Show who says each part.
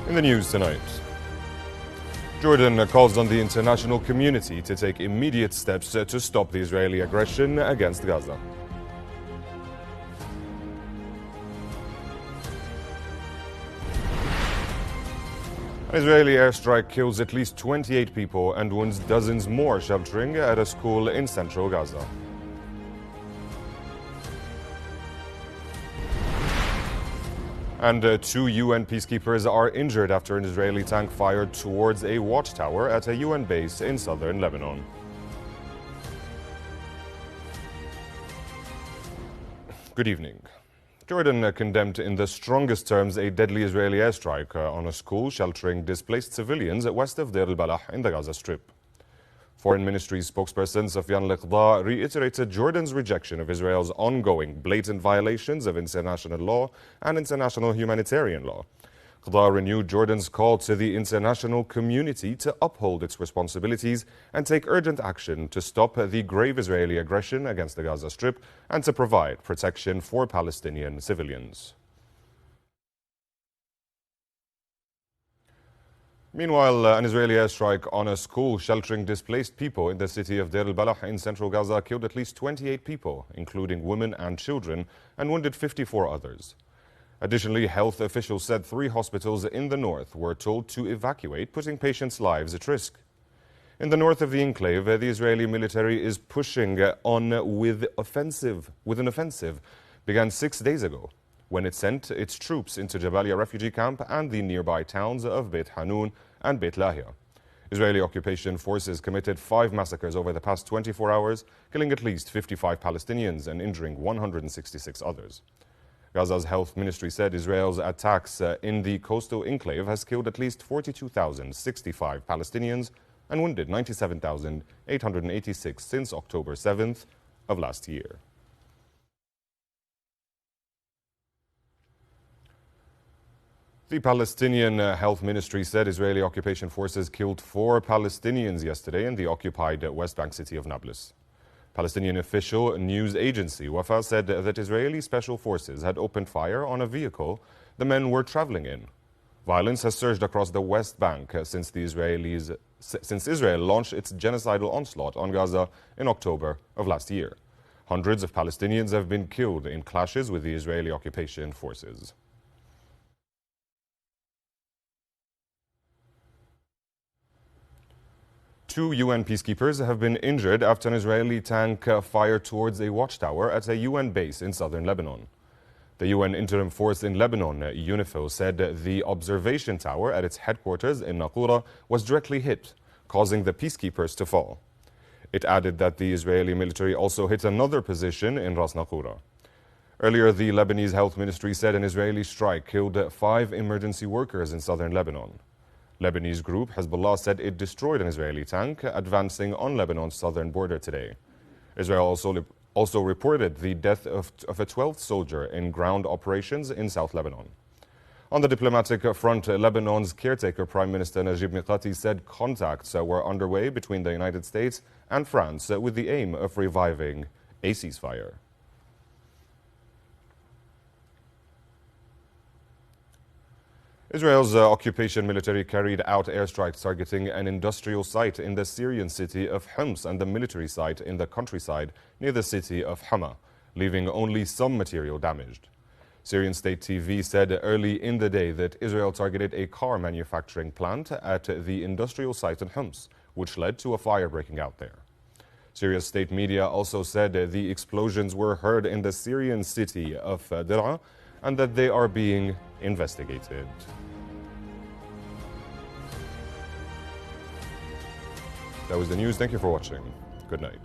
Speaker 1: In the news tonight, Jordan calls on the international community to take immediate steps to stop the Israeli aggression against Gaza. An Israeli airstrike kills at least 28 people and wounds dozens more sheltering at a school in central Gaza. And two UN peacekeepers are injured after an Israeli tank fired towards a watchtower at a UN base in southern Lebanon. Good evening. Jordan condemned in the strongest terms a deadly Israeli airstrike on a school sheltering displaced civilians west of Deir al-Balah in the Gaza Strip. Foreign Ministry spokesperson Safyan al-Qadha reiterated Jordan's rejection of Israel's ongoing blatant violations of international law and international humanitarian law. Qadha renewed Jordan's call to the international community to uphold its responsibilities and take urgent action to stop the grave Israeli aggression against the Gaza Strip and to provide protection for Palestinian civilians. Meanwhile, an Israeli airstrike on a school sheltering displaced people in the city of Deir al-Balah in central Gaza killed at least 28 people, including women and children, and wounded 54 others. Additionally, health officials said 3 hospitals in the north were told to evacuate, putting patients' lives at risk. In the north of the enclave, the Israeli military is pushing on with an offensive began 6 days ago, when it sent its troops into Jabalia refugee camp and the nearby towns of Beit Hanun and Beit Lahia. Israeli occupation forces committed 5 massacres over the past 24 hours, killing at least 55 Palestinians and injuring 166 others. Gaza's health ministry said Israel's attacks in the coastal enclave has killed at least 42,065 Palestinians and wounded 97,886 since October 7th of last year. The Palestinian Health Ministry said Israeli occupation forces killed 4 Palestinians yesterday in the occupied West Bank city of Nablus. Palestinian official news agency Wafa said that Israeli special forces had opened fire on a vehicle the men were traveling in. Violence has surged across the West Bank since Israel launched its genocidal onslaught on Gaza in October of last year. Hundreds of Palestinians have been killed in clashes with the Israeli occupation forces. Two UN peacekeepers have been injured after an Israeli tank fired towards a watchtower at a UN base in southern Lebanon. The UN Interim Force in Lebanon, UNIFIL, said the observation tower at its headquarters in Naqoura was directly hit, causing the peacekeepers to fall. It added that the Israeli military also hit another position in Ras Naqoura. Earlier, the Lebanese Health Ministry said an Israeli strike killed 5 emergency workers in southern Lebanon. Lebanese group Hezbollah said it destroyed an Israeli tank advancing on Lebanon's southern border today. Israel also reported the death of a 12th soldier in ground operations in South Lebanon. On the diplomatic front, Lebanon's caretaker Prime Minister Najib Mikati said contacts were underway between the United States and France with the aim of reviving a ceasefire. Israel's occupation military carried out airstrikes targeting an industrial site in the Syrian city of Homs and the military site in the countryside near the city of Hama, leaving only some material damaged. Syrian state TV said early in the day that Israel targeted a car manufacturing plant at the industrial site in Homs, which led to a fire breaking out there. Syria's state media also said the explosions were heard in the Syrian city of Dir'a and that they are being investigated. That was the news. Thank you for watching. Good night.